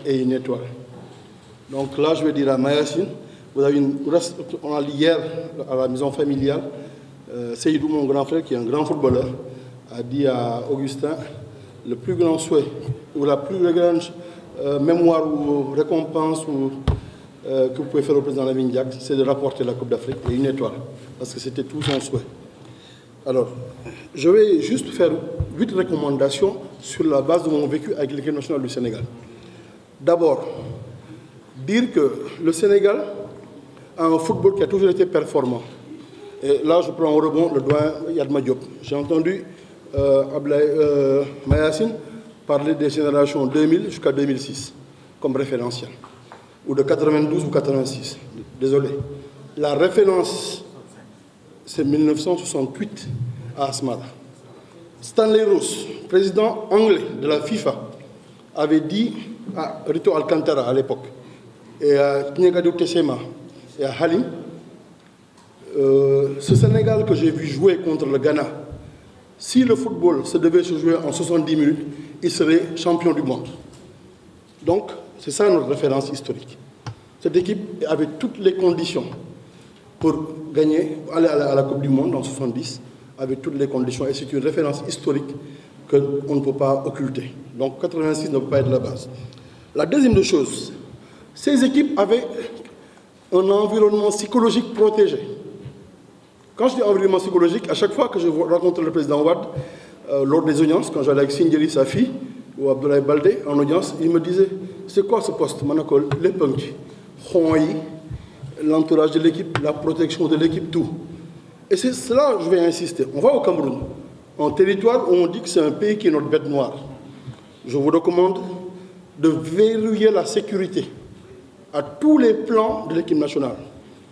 Et une étoile. Donc là, je vais dire à Mayacine, on a dit hier à la maison familiale, Seydou, mon grand frère, qui est un grand footballeur, a dit à Augustin, le plus grand souhait, ou la plus grande mémoire ou récompense que vous pouvez faire au président Lamine Diack, c'est de rapporter la Coupe d'Afrique et une étoile, parce que c'était tout son souhait. Alors, je vais juste faire 8 recommandations sur la base de mon vécu avec l'équipe nationale du Sénégal. D'abord, dire que le Sénégal a un football qui a toujours été performant. Et là, je prends au rebond le doyen Yadma Diop. J'ai entendu Mayacine parler des générations 2000 jusqu'à 2006 comme référentiel, ou de 92 ou 86. Désolé. La référence, c'est 1968 à Asmara. Stanley Rose, président anglais de la FIFA, avait dit à Rito Alcantara à l'époque, et à Knyagado Tessema et à Halim, ce Sénégal que j'ai vu jouer contre le Ghana, si le football se devait se jouer en 70 minutes, il serait champion du monde. Donc, c'est ça notre référence historique. Cette équipe avait toutes les conditions pour gagner, aller à la Coupe du Monde en 70, avec toutes les conditions, et c'est une référence historique qu'on ne peut pas occulter. Donc 86 ne peut pas être la base. La deuxième des choses, ces équipes avaient un environnement psychologique protégé. Quand je dis environnement psychologique, à chaque fois que je rencontre le président Ouad, lors des audiences, quand j'allais avec Sindjeri, sa fille, ou Abdoulaye Baldé en audience, il me disait, c'est quoi ce poste? Manakol, les punks, l'entourage de l'équipe, la protection de l'équipe, tout. Et c'est cela que je vais insister. On va au Cameroun, un territoire où on dit que c'est un pays qui est notre bête noire. Je vous recommande de verrouiller la sécurité à tous les plans de l'équipe nationale,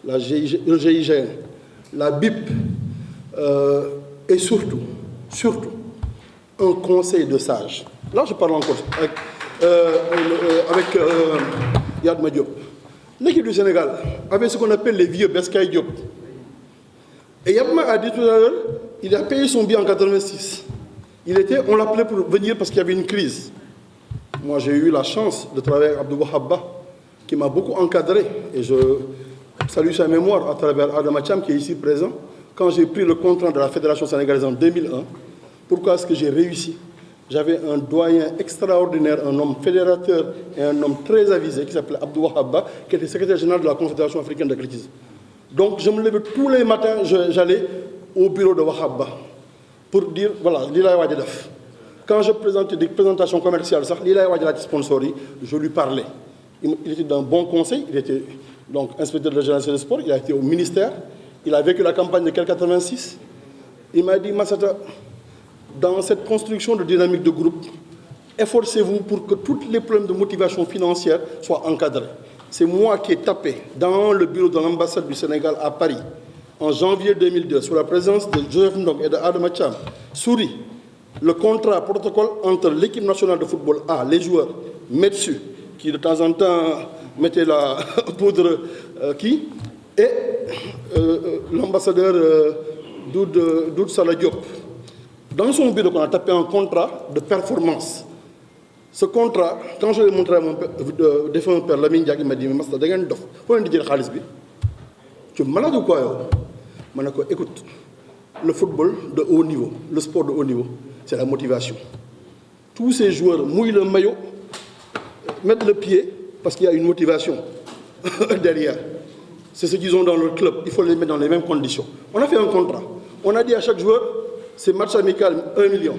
le GIGN, la BIP, et surtout, un conseil de sages. Là, je parle encore avec Yadma Diop. L'équipe du Sénégal avait ce qu'on appelle les vieux Beskaï Diop. Et Yadma a dit tout à l'heure, il a payé son billet en 86. On l'appelait pour venir parce qu'il y avait une crise. Moi, j'ai eu la chance de travailler avec Abdou Wahab, qui m'a beaucoup encadré. Et je salue sa mémoire à travers Adam Acham, qui est ici présent. Quand j'ai pris le contrat de la Fédération sénégalaise en 2001, pourquoi est-ce que j'ai réussi? J'avais un doyen extraordinaire, un homme fédérateur et un homme très avisé qui s'appelait Abdou Wahab, qui était secrétaire général de la Confédération africaine d'athlétisme. Donc je me levais tous les matins, j'allais au bureau de Wahab pour dire, voilà, l'Ila Wadjedaf. Quand je présentais des présentations commerciales, l'Ila Wadjedaf sponsori, je lui parlais. Il était d'un bon conseil, il était donc inspecteur de la génération des sports, il a été au ministère, il a vécu la campagne de 86. Il m'a dit, Massata, dans cette construction de dynamique de groupe, efforcez-vous pour que tous les problèmes de motivation financière soient encadrés. C'est moi qui ai tapé dans le bureau de l'ambassade du Sénégal à Paris en janvier 2002, sous la présence de Joseph Ndong et de Adam Acham, souris le contrat protocole entre l'équipe nationale de football A, les joueurs, Metsu, qui de temps en temps mettait la poudre et l'ambassadeur Doud Salah Diop. Dans son bureau, on a tapé un contrat de performance. Ce contrat, quand je l'ai montré à mon défunt père Lamine Diack, il m'a dit, mais Masta, tu es malade ou quoi? Je lui ai dit, écoute, le football de haut niveau, le sport de haut niveau, c'est la motivation. Tous ces joueurs mouillent le maillot, mettent le pied, parce qu'il y a une motivation derrière. C'est ce qu'ils ont dans leur club, il faut les mettre dans les mêmes conditions. On a fait un contrat. On a dit à chaque joueur, c'est match amical 1 million.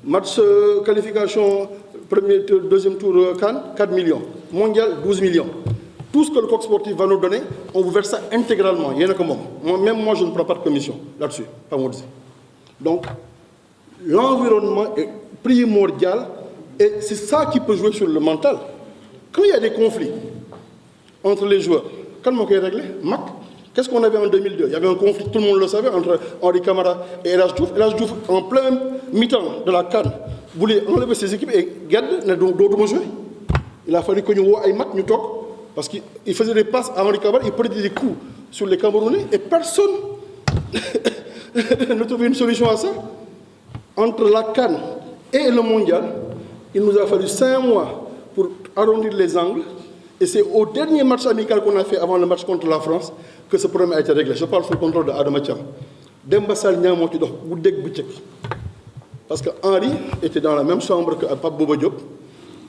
Match qualification, premier, deuxième tour Cannes, 4 millions. Mondial, 12 millions. Tout ce que le coq sportif va nous donner, on vous verse ça intégralement. Il y en a que moi. Même moi, je ne prends pas de commission là-dessus. Pas moi. Donc, l'environnement est primordial et c'est ça qui peut jouer sur le mental. Quand il y a des conflits entre les joueurs, quand on a réglé, Mac, qu'est-ce qu'on avait en 2002? Il y avait un conflit, tout le monde le savait, entre Henri Camara et Elhadji Diouf. Elhadji Diouf, en plein mi-temps de la CAN, voulait enlever ses équipes et Gad n'a d'autres jouer. Il a fallu que nous ayons un match, nous toquons, parce qu'il faisait des passes à Henri Camara, il prenait des coups sur les Camerounais et personne ne trouvait une solution à ça. Entre la CAN et le mondial, il nous a fallu 5 mois pour arrondir les angles. Et c'est au dernier match amical qu'on a fait avant le match contre la France que ce problème a été réglé. Je parle sous le contrôle de Adama Thiam. Demba Sall Niang moo ci dox guddeeg bëccëg. Parce que Henri était dans la même chambre que Pape Bouba Diop.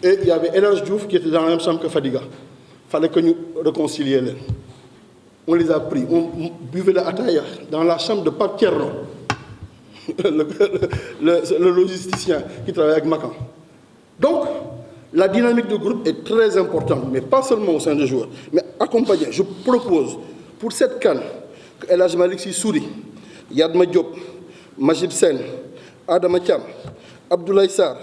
Et il y avait El Hadj Diouf qui était dans la même chambre que Fadiga. Il fallait que nous réconcilions les. On les a pris. On buvait la ataaya dans la chambre de Pape Thierno, le logisticien qui travaille avec Macan. Donc, la dynamique de groupe est très importante, mais pas seulement au sein des joueurs, mais accompagné. Je propose pour cette CAN que El Hadj Malick Sy Souris, Yadma Diop, Majib Sen, Adama Thiam, Abdoulaye Sarr,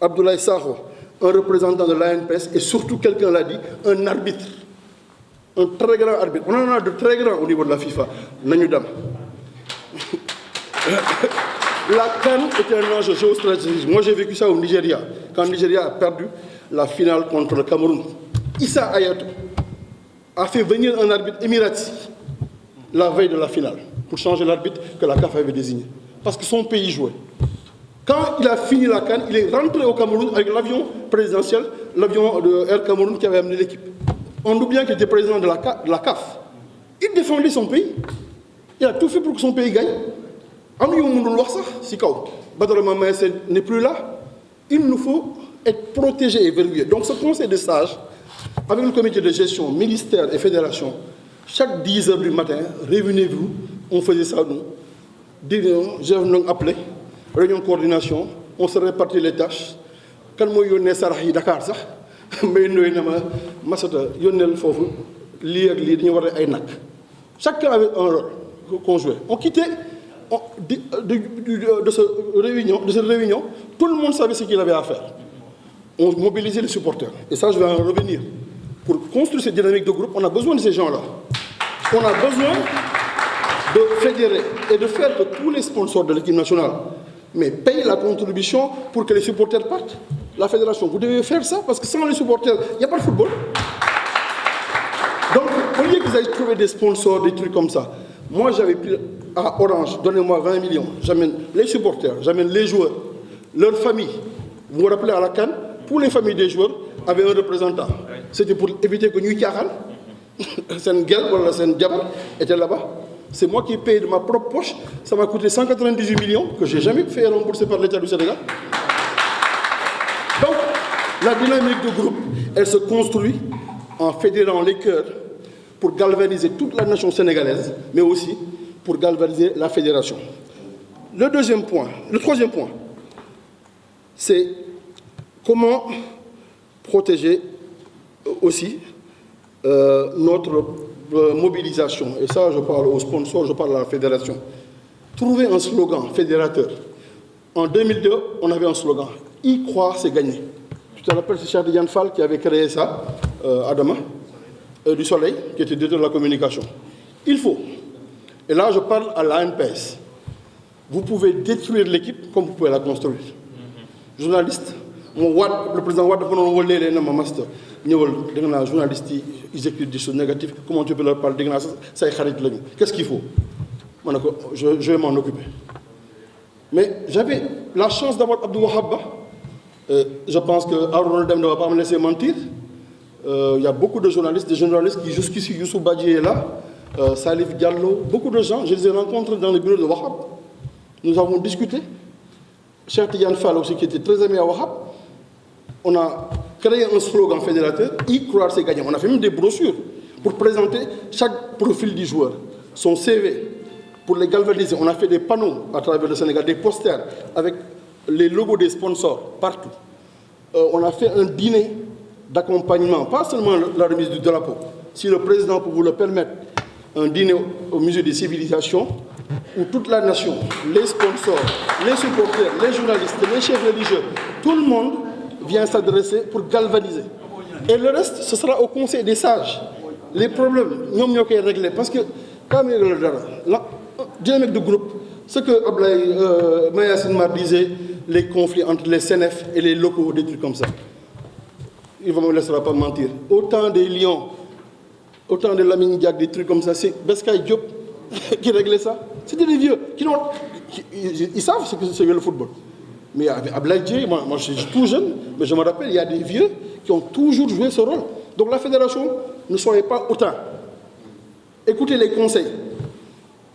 Abdoulaye Sakho, un représentant de l'ANPS et surtout, quelqu'un l'a dit, un arbitre. Un très grand arbitre. On en a de très grands au niveau de la FIFA. Nanyudam. La CAN est un enjeu géostratégique. Moi, j'ai vécu ça au Nigeria, quand le Nigeria a perdu la finale contre le Cameroun. Issa Hayatou a fait venir un arbitre émirati la veille de la finale pour changer l'arbitre que la CAF avait désigné. Parce que son pays jouait. Quand il a fini la CAN, il est rentré au Cameroun avec l'avion présidentiel, l'avion de Air Cameroun qui avait amené l'équipe. On oublie qu'il était président de la CAF. Il défendait son pays. Il a tout fait pour que son pays gagne. Badara Mamaye n'est plus là. Il nous faut être protégés et verrouillés. Donc ce conseil de sages, avec le comité de gestion, ministère et fédération, chaque 10 heures du matin, réunissez-vous, on faisait ça nous. Je vous appelé, réunion de coordination, on se répartit les tâches. Quand moi je suis à Dakar, mais chacun avait un rôle qu'on jouait. On quittait de cette réunion, tout le monde savait ce qu'il avait à faire. On mobilisait les supporters. Et ça, je vais en revenir. Pour construire cette dynamique de groupe, on a besoin de ces gens-là. On a besoin de fédérer et de faire que tous les sponsors de l'équipe nationale payent la contribution pour que les supporters partent. La fédération, vous devez faire ça parce que sans les supporters, il n'y a pas de football. Donc, au lieu qu'ils aillent trouver des sponsors, des trucs comme ça, moi j'avais pris à Orange, donnez-moi 20 millions, j'amène les supporters, j'amène les joueurs, leurs familles. Vous vous rappelez à la CAN, pour les familles des joueurs, avaient un représentant. C'était pour éviter que New Tiahan, Senghel ou Sendiabar était là-bas. C'est moi qui ai payé de ma propre poche. Ça m'a coûté 198 millions que je n'ai jamais fait rembourser par l'État du Sénégal. Donc, la dynamique de groupe, elle se construit en fédérant les cœurs pour galvaniser toute la nation sénégalaise, mais aussi pour galvaniser la fédération. Le troisième point, c'est comment protéger aussi notre mobilisation. Et ça, je parle aux sponsors, je parle à la fédération. Trouver un slogan fédérateur. En 2002, on avait un slogan. Y croire, c'est gagner. Tu te rappelles, c'est Cheikh Tidiane Fall qui avait créé ça, Adama, du Soleil, qui était directeur de la communication. Il faut, et là je parle à l'ANPS, vous pouvez détruire l'équipe comme vous pouvez la construire. Journaliste, le président Ouad, les journalistes, ils écrivent des choses négatives, comment tu peux leur parler? Qu'est-ce qu'il faut? Je vais m'en occuper. Mais j'avais la chance d'avoir Abdou Wahab. Je pense que Haroun Dem ne va pas me laisser mentir. Il y a beaucoup de journalistes, des journalistes qui jusqu'ici, Youssou Badji est là, Salif Diallo, beaucoup de gens, je les ai rencontrés dans le bureau de Wahab. Nous avons discuté. Cheikh Tidiane Fall aussi, qui était très aimé à Wahab. On a créé un slogan fédérateur, y croire c'est gagner. On a fait même des brochures pour présenter chaque profil du joueur, son CV, pour les galvaniser. On a fait des panneaux à travers le Sénégal, des posters avec les logos des sponsors partout. On a fait un dîner d'accompagnement, pas seulement la remise du drapeau. Si le président peut vous le permettre, un dîner au musée des civilisations où toute la nation, les sponsors, les supporters, les journalistes, les chefs religieux, tout le monde vient s'adresser pour galvaniser. Et le reste, ce sera au conseil des sages. Les problèmes, nous allons régler. Parce que, quand la dynamique de groupe, ce que Mayassine Mar disait, les conflits entre les CNF et les locaux, des trucs comme ça. Il ne me laissera pas mentir. Autant des lions, autant de Lamine Diak, des trucs comme ça, c'est Beskaï Diop qui réglait ça. C'était des vieux ils savent ce que c'est le football. Mais avec Ablaïdje, moi je suis tout jeune, mais je me rappelle, il y a des vieux qui ont toujours joué ce rôle. Donc la fédération, ne soyez pas autant. Écoutez les conseils.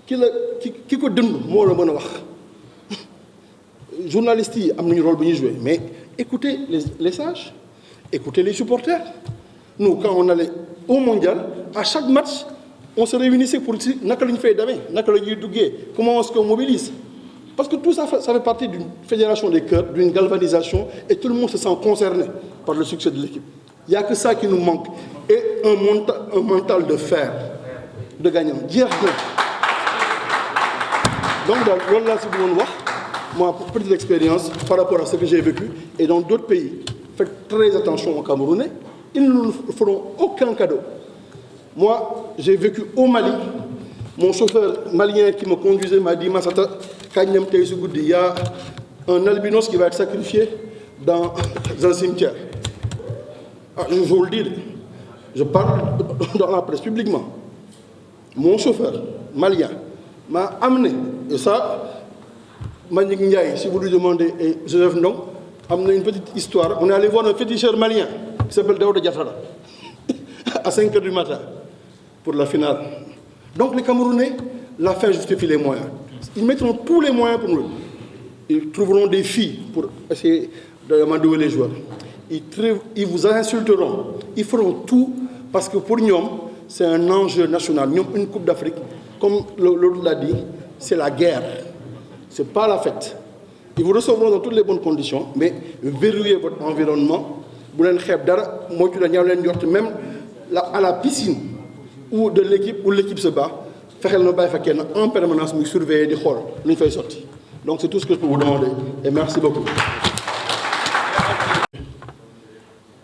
Qui ko dund moo la mën a wax journalistes yi am nañu rôle bu ñuy jouer mais écoutez les sages, écoutez les supporters. Nous, quand on allait au mondial, à chaque match, on se réunissait pour dire naka la ñu fay demee naka la ñuy duggee, comment est-ce qu'on mobilise. Parce que tout ça, ça fait partie d'une fédération des cœurs, d'une galvanisation, et tout le monde se sent concerné par le succès de l'équipe. Il n'y a que ça qui nous manque. Et un mental de fer, de gagnant. Donc, là, c'est bon voir. Moi, pour petite expérience par rapport à ce que j'ai vécu, et dans d'autres pays, faites très attention aux Camerounais, ils ne nous feront aucun cadeau. Moi, j'ai vécu au Mali. Mon chauffeur malien qui me conduisait m'a dit, Massata, il y a un albinos qui va être sacrifié dans un cimetière. Ah, je vous le dis, je parle dans la presse publiquement. Mon chauffeur malien m'a amené, et ça, Manik Ndiaye, si vous lui demandez, et Joseph Ndong, amené une petite histoire. On est allé voir un féticheur malien qui s'appelle Daouda Diattara à 5h du matin pour la finale. Donc les Camerounais, la fin justifie les moyens. Ils mettront tous les moyens pour nous. Ils trouveront des filles pour essayer d'amadouer les joueurs. Ils vous insulteront. Ils feront tout parce que pour nous, c'est un enjeu national. Nous avons une Coupe d'Afrique. Comme l'autre l'a dit, c'est la guerre. Ce n'est pas la fête. Ils vous recevront dans toutes les bonnes conditions, mais verrouillez votre environnement. Vous n'avez même à la piscine ou de l'équipe où l'équipe se bat, en permanence, nous surveiller des rôles. Donc c'est tout ce que je peux vous demander. Et merci beaucoup.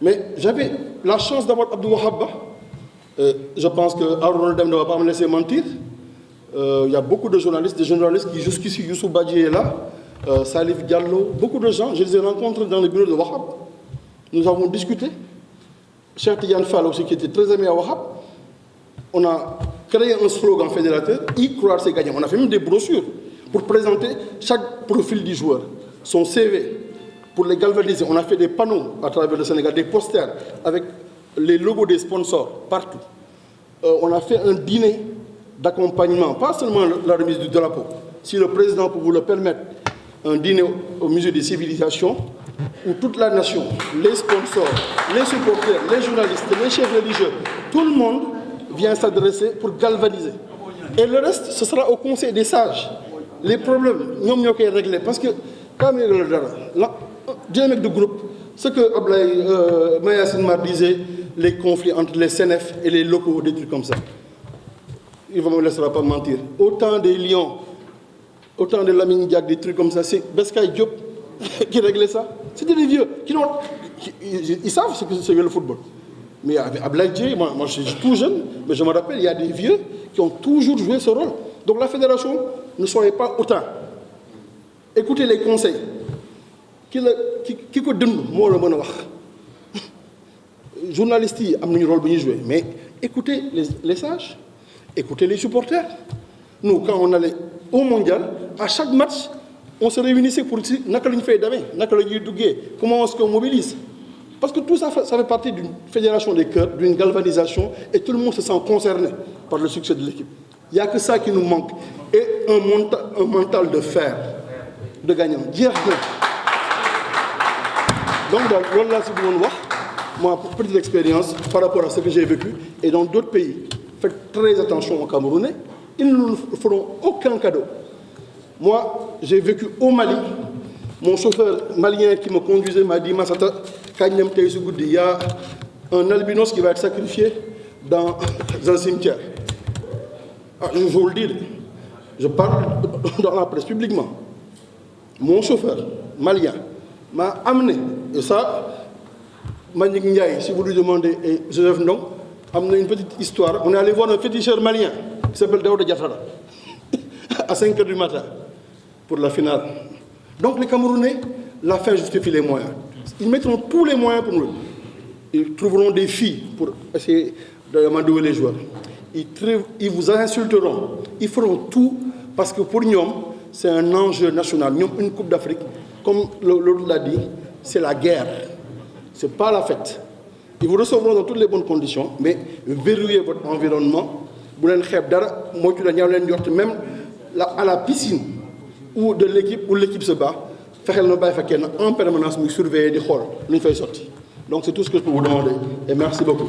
Mais j'avais la chance d'avoir Abdou Wahab. Je pense que Aaron Dem ne va pas me laisser mentir. Il y a beaucoup de journalistes, des journalistes qui jusqu'ici, Youssou Badji est là, Salif Diallo, beaucoup de gens, je les ai rencontrés dans le bureau de Wahab. Nous avons discuté. Cheikh Tidiane Fall aussi, qui était très aimé à Wahab. On a créé un slogan fédérateur, y croire c'est gagnant. On a fait même des brochures pour présenter chaque profil du joueur, son CV, pour les galvaniser. On a fait des panneaux à travers le Sénégal, des posters avec les logos des sponsors partout. On a fait un dîner d'accompagnement, pas seulement la remise du drapeau. Si le président peut vous le permettre, un dîner au musée des civilisations où toute la nation, les sponsors, les supporters, les journalistes, les chefs religieux, tout le monde vient s'adresser pour galvaniser. Et le reste, ce sera au Conseil des sages. Les problèmes, nous allons les régler. Parce que, quand il y a la dynamique de groupe, ce que Maya Sinmar disait, les conflits entre les CNF et les locaux, des trucs comme ça. Il ne me laissera pas mentir. Autant des lions, autant de Lamine Diak, des trucs comme ça, c'est Beskaï Diop qui réglait ça. C'était des vieux ils savent ce que c'est le football. Mais à Blaye, moi je suis tout jeune, mais je me rappelle, il y a des vieux qui ont toujours joué ce rôle. Donc la fédération, ne soyez pas autant. Écoutez les conseils. Qui ko dund moo la mën a wax journalistes yi am nañu rôle bu ñuy jouer mais écoutez les sages, écoutez les supporters. Nous, quand on allait au mondial, à chaque match, on se réunissait pour dire naka la ñu fay demee naka la ñuy duggee, comment est-ce qu'on mobilise. Parce que tout ça, ça fait partie d'une fédération des cœurs, d'une galvanisation, et tout le monde se sent concerné par le succès de l'équipe. Il n'y a que ça qui nous manque. Et un mental de fer, de gagnant. Donc, là, c'est bon voir. Moi, pour petite expérience par rapport à ce que j'ai vécu, et dans d'autres pays, faites très attention aux Camerounais, ils ne nous feront aucun cadeau. Moi, j'ai vécu au Mali. Mon chauffeur malien qui me conduisait m'a dit, Massata, il y a un albinos qui va être sacrifié dans un cimetière. Ah, je vous le dis, je parle dans la presse publiquement. Mon chauffeur malien m'a amené, et ça, Manik Ndiaye, si vous lui demandez, et Joseph Ndong, amené une petite histoire. On est allé voir un féticheur malien qui s'appelle Daouda Diattara à 5h du matin pour la finale. Donc les Camerounais, la fin justifie les moyens. Ils mettront tous les moyens pour nous. Ils trouveront des filles pour essayer d'amadouer les joueurs. Ils vous insulteront. Ils feront tout parce que pour nous, c'est un enjeu national. Nous avons une Coupe d'Afrique. Comme l'autre l'a dit, c'est la guerre. Ce n'est pas la fête. Ils vous recevront dans toutes les bonnes conditions, mais verrouillez votre environnement. Vous n'avez même à la piscine où de l'équipe où l'équipe se bat, en permanence, nous surveiller des halls. Donc c'est tout ce que je peux vous demander. Et merci beaucoup.